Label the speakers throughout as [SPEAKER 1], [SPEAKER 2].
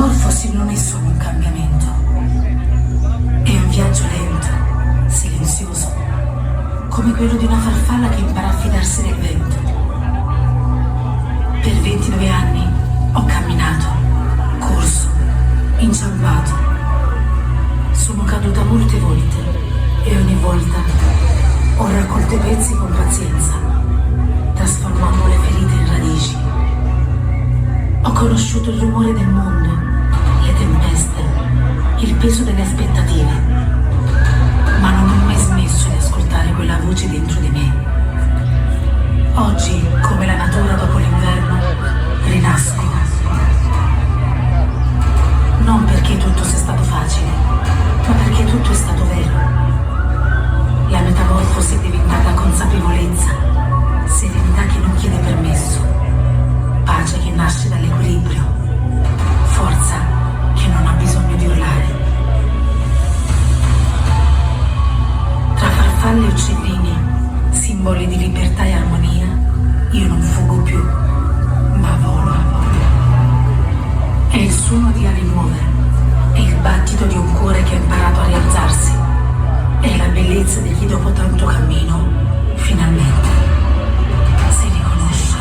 [SPEAKER 1] metamorfosi non è solo un cambiamento, è un viaggio lento, silenzioso, come quello di una farfalla che impara a fidarsi del vento. Per 29 anni ho camminato, corso, inciampato. Sono caduta molte volte e ogni volta ho raccolto i pezzi con pazienza, trasformando le ferite in radici. Ho conosciuto il rumore del mondo, le tempeste, il peso delle aspettative, ma non ho mai smesso di ascoltare quella voce dentro di me. Oggi, come la natura dopo l'inverno, rinasco. Non perché tutto sia stato facile, ma perché tutto è stato vero. La metamorfosi è diventata consapevolezza, serenità che non chiede permesso, pace che nasce dall'equilibrio, forza che non ha bisogno di urlare. Tra farfalle e uccellini, simboli di libertà e armonia, io non fuggo più, ma volo. È il suono di ali nuove, è il battito di un cuore che ha imparato a rialzarsi, è la bellezza di chi dopo tanto cammino finalmente si riconosce.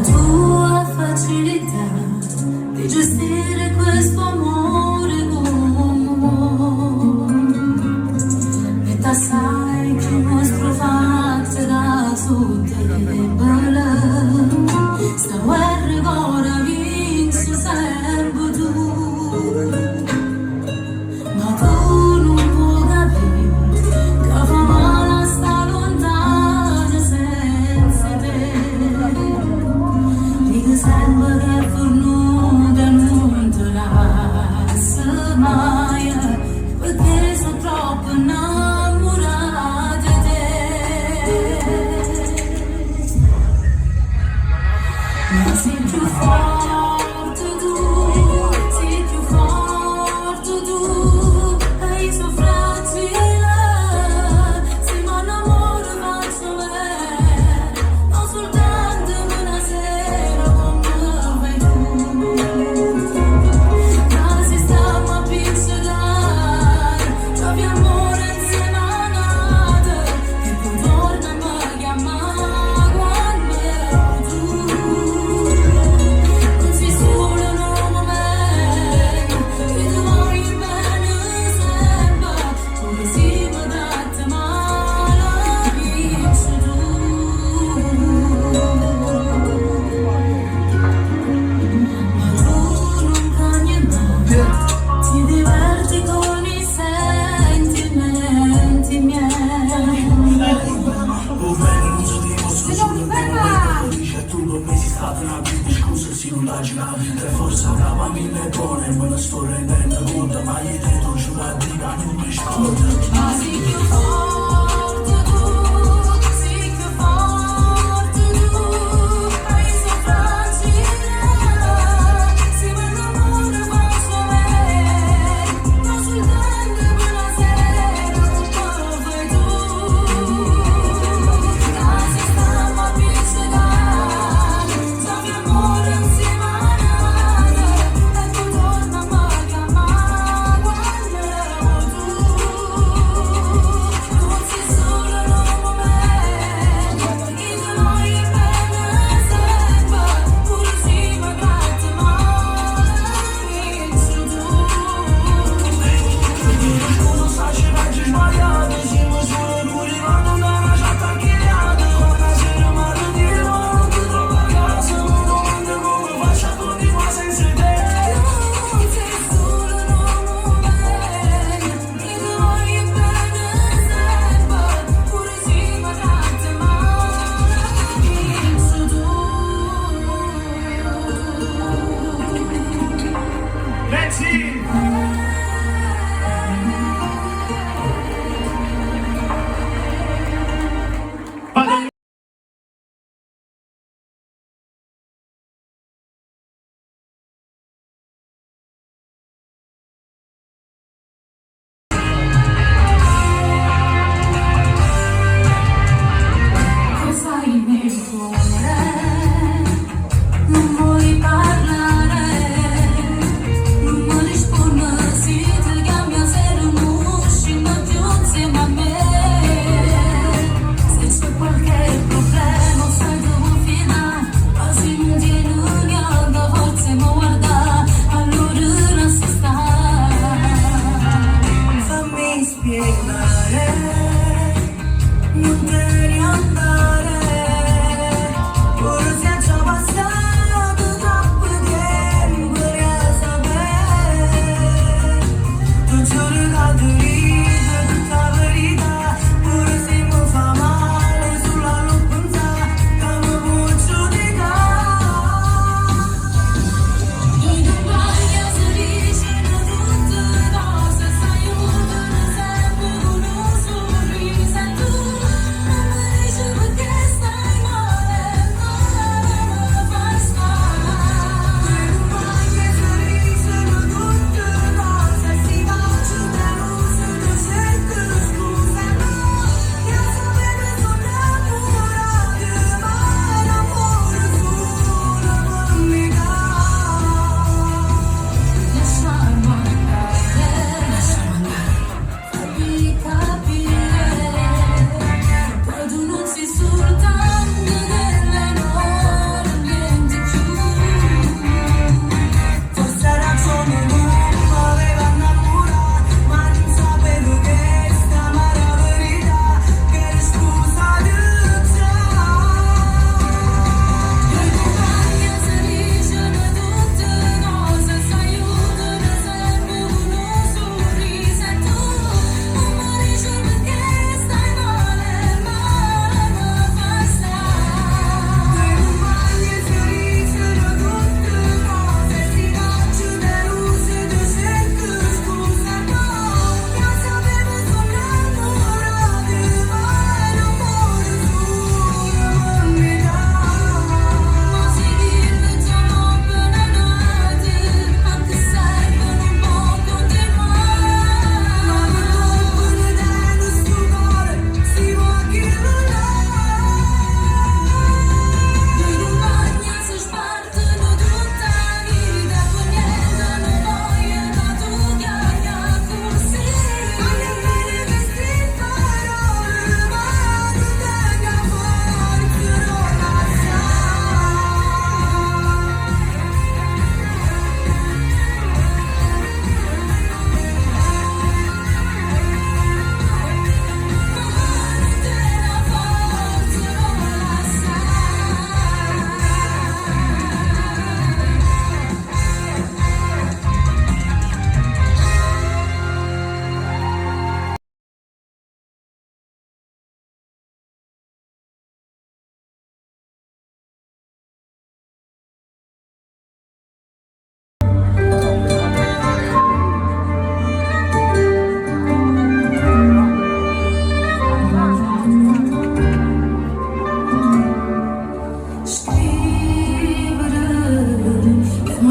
[SPEAKER 1] tua facilità di gestire questo amore comune. E sai che il nostro fatto da sottebala, sta guerra ora vince sempre tu. Ma tu non puoi capire che fa male sta lontana senza te. Dico sempre che è fornuta non te lascia mai, perché sono troppo innamorata di te. Ma sei più forte tu, sei più forte tu, e io sono fragile, se mi innamoro faccio bene, non soltanto una sera come fai tu. Ma se stiamo a pizzicare, trovi amore insieme a nata, e poi torna a chiamare quando ero tu. Non sei solo un momento, che ti voglio bene sempre, come si mi tratta male, vinci tu. Ma tu non cagni mai, ti diverti con i sentimenti miei.
[SPEAKER 2] Oh bene, non so di posso solo bene, dice tu con me sei stata una vita, scusa se non la giramente, forse brava mille buone, me la sto rendendo conto, ma io te lo giuro a dire, non mi ascolta.
[SPEAKER 1] Ma sei più forte tu, sei più forte tu, e io sono fragile, se mi innamoro faccio bene, non soltanto una sera come fai tu. Ma se stiamo a pizzicare, trovi amore insieme a nata, e poi torna a chiamare quando ero tu.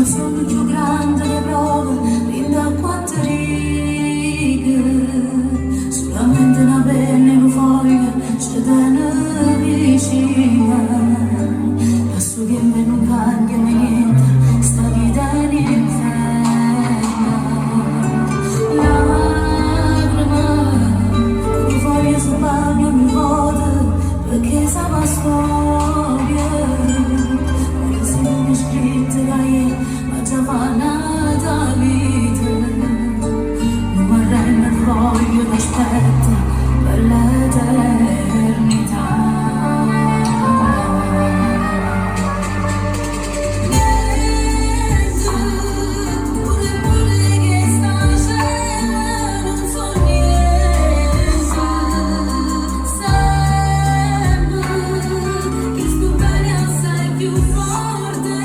[SPEAKER 1] sogno più grande che provo, linda a quattro righe, solamente una penna e una foglia, ci tiene vicina. Passo che me non cambia mai niente, sta vita è inferno. Lacrime, come foglie sul bagno mi vuoto, perché sa la storia. Scritte da ieri, ma già fa nata vita. Non mi arrendo il foglio d'aspetto per l'eternità. Niente, pure che sta scena non so niente. Sempre che sto bene assai più forte.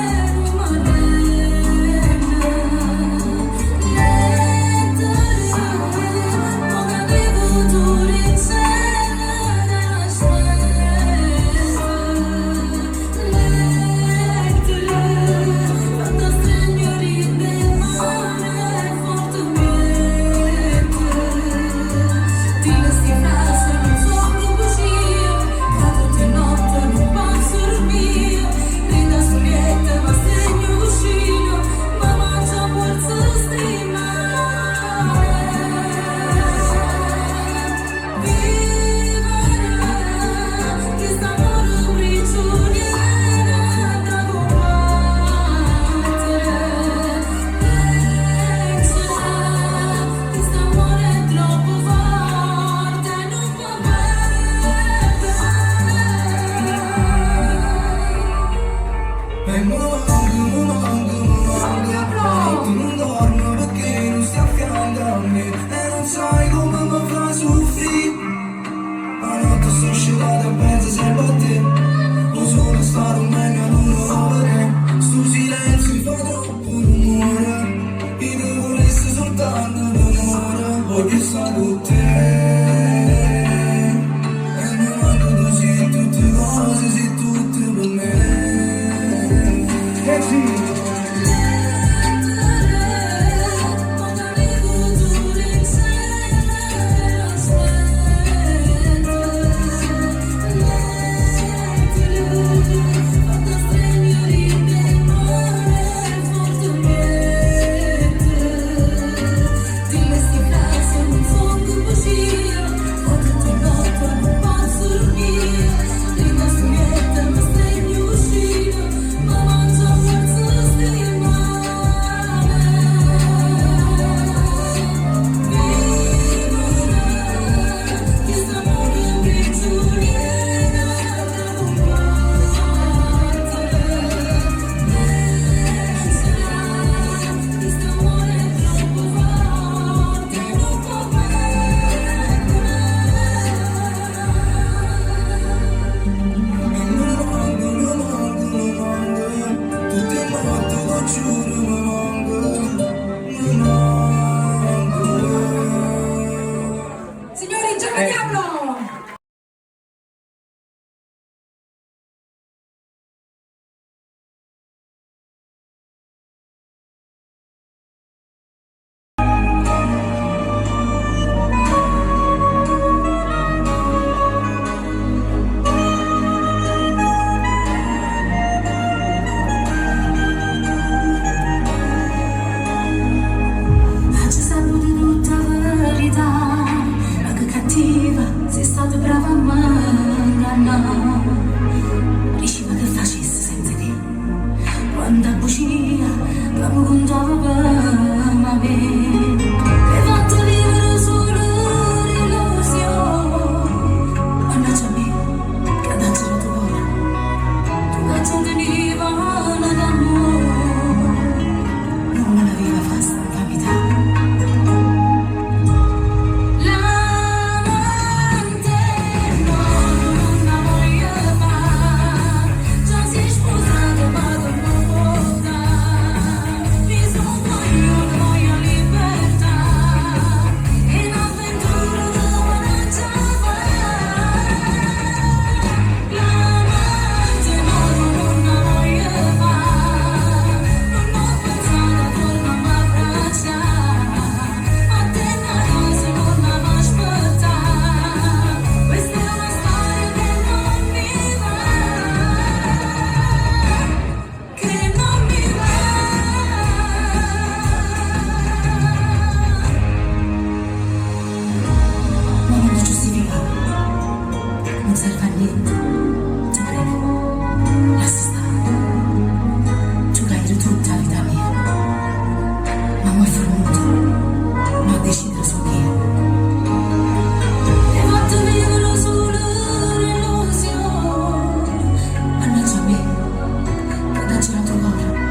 [SPEAKER 1] c'era tua paura.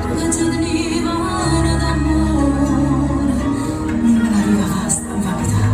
[SPEAKER 1] Dove c'è divano d'amore, non me la riva vasta, vanità.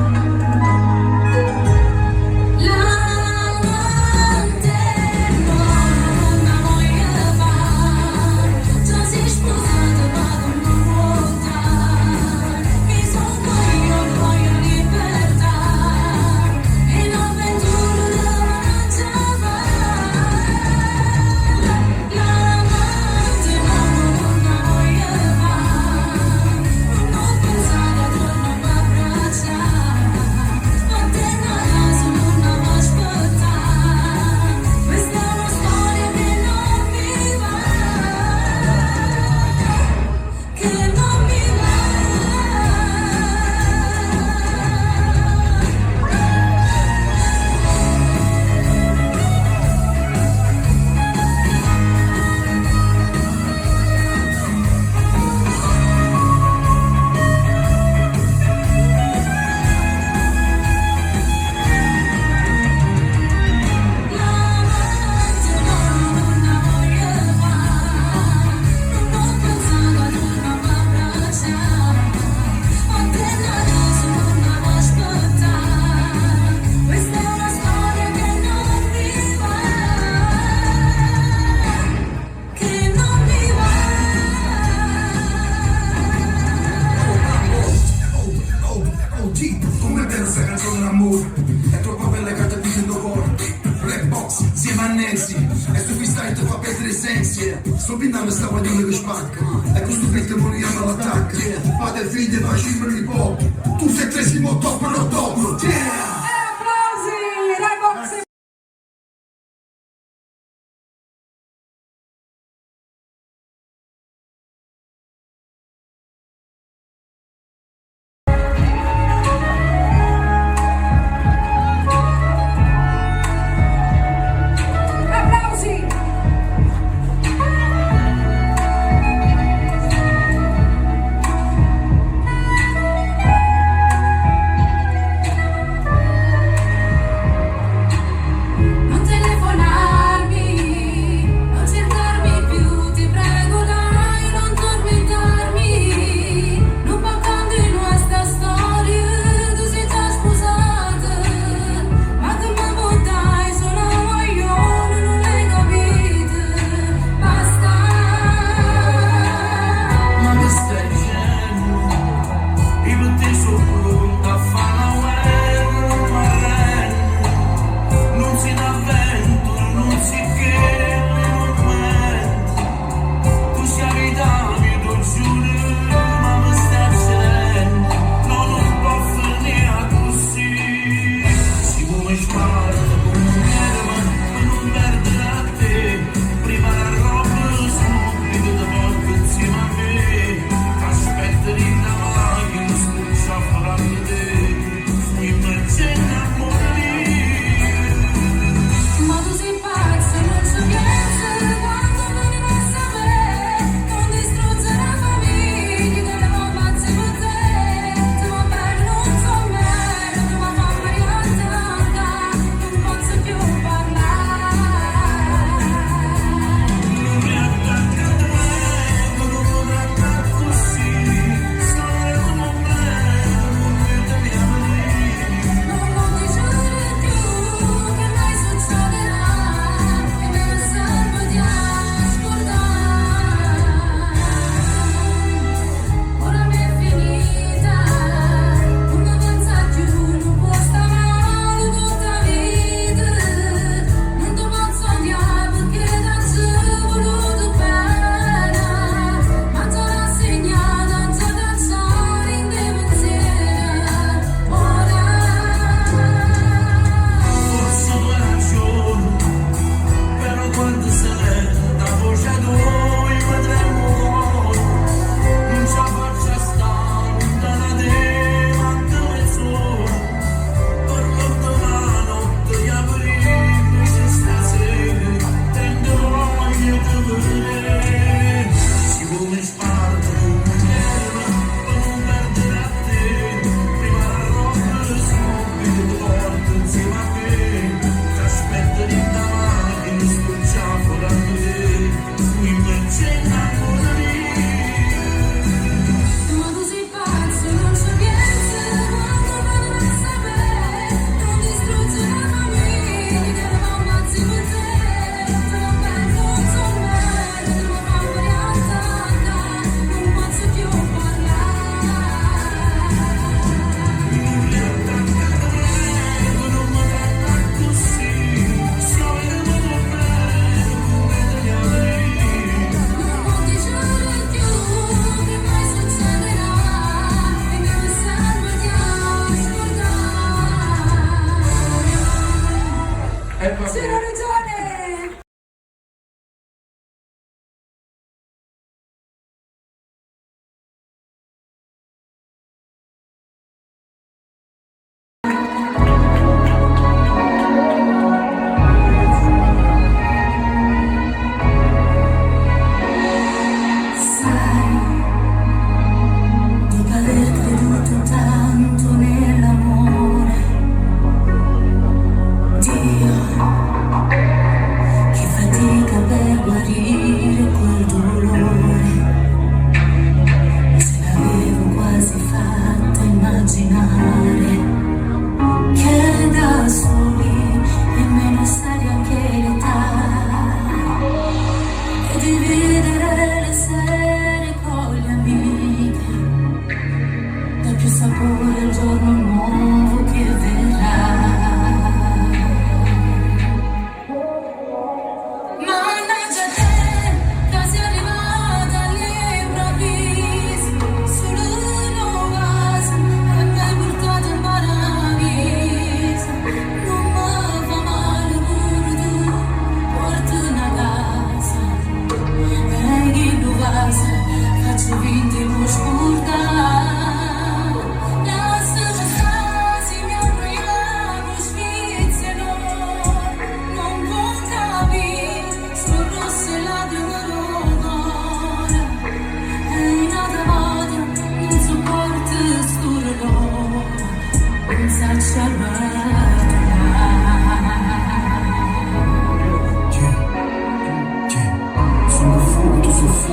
[SPEAKER 2] È troppo bella che ti dicendo forte. Black box, siamo annessi. E sto freestyle ti fa perdere i sensi. Sto pintando sta guaglione che spacca. E questo beat moriamo all'attacco. Padre e figlio facciamo di pop. Tu sei tresimo top, non top. Yeah!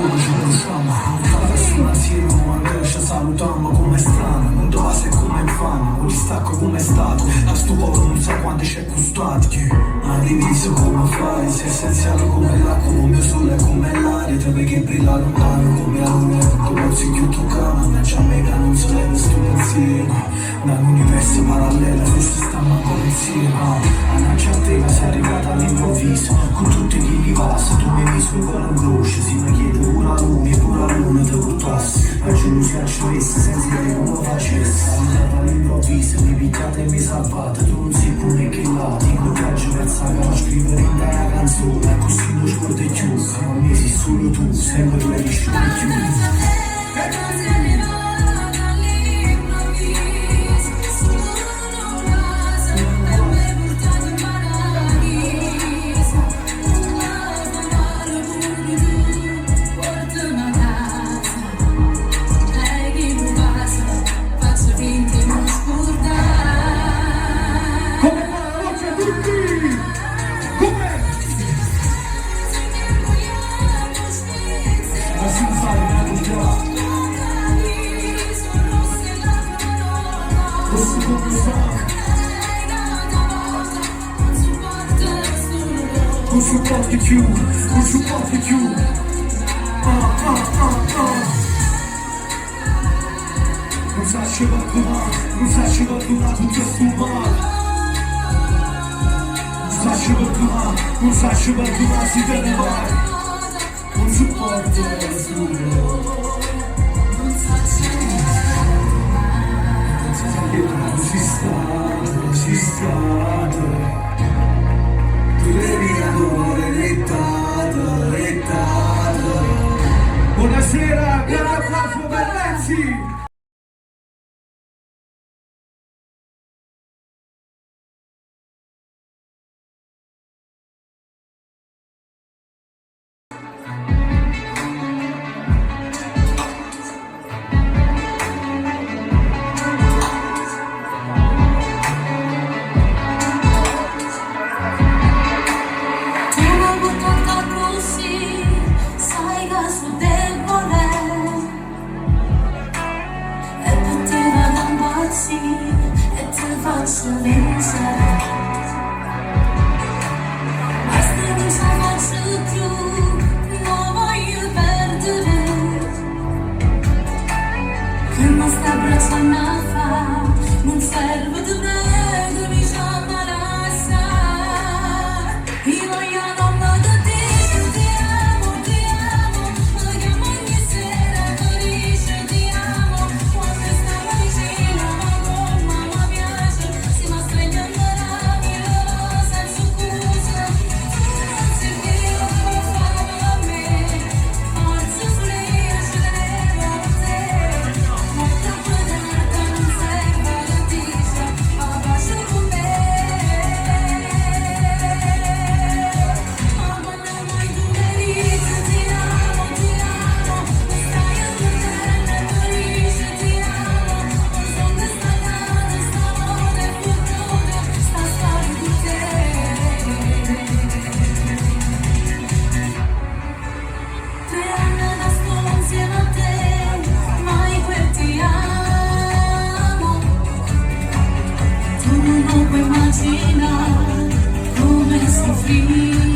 [SPEAKER 2] come ci bruciamo. Buttata sulla sirena, quando ci salutiamo come strano. Non dove sei come infame, non ti stacco come è stato. Da sto poco non sa quanto c'è costato. Ma all'inizio come fai, sei essenziale come l'acqua, come il sole, come l'aria. Te che brilla lontano come la luna, come si chiude tu cama. Ma già mega non so lei sto pensiero. Dall'universo parallelo, forse stiamo ancora insieme. Annaccia a te, sei arrivata all'improvviso. Con tutti chi li passa, tu mi hai visto ancora un croce. Si mi chiede pure a lui, pure a luna te portassi. Oggi non schiaccio essa, senza dire come lo facessi. Andata all'improvviso, mi picchiate e mi salvate. Tu non sei pure che là, ti incoraggio per sagare. Scrivere in te la canzone, così non scordi più. Siamo mesi solo tu, sempre tu hai riuscito di più. Non supporti più, non supporti più. Non sai qualcuno, non sai qualcuno, tutto è sfumato. Non sai qualcuno, non sai qualcuno, si deve fare. Non supporto più. Si sta. Tu devi amore dettato. Buonasera, grande applauso per Lenzi.
[SPEAKER 3] E te faccio vincere, basta che non ce la faccio più, non voglio perdere, che non sta abbracciando a fa, non serve di prego, mi chiama la sa, io voglio non mi dice ti amo, mi chiamo ogni sera, mi dice ti amo, quando stavo vicino. Non puoi immaginare come soffrire.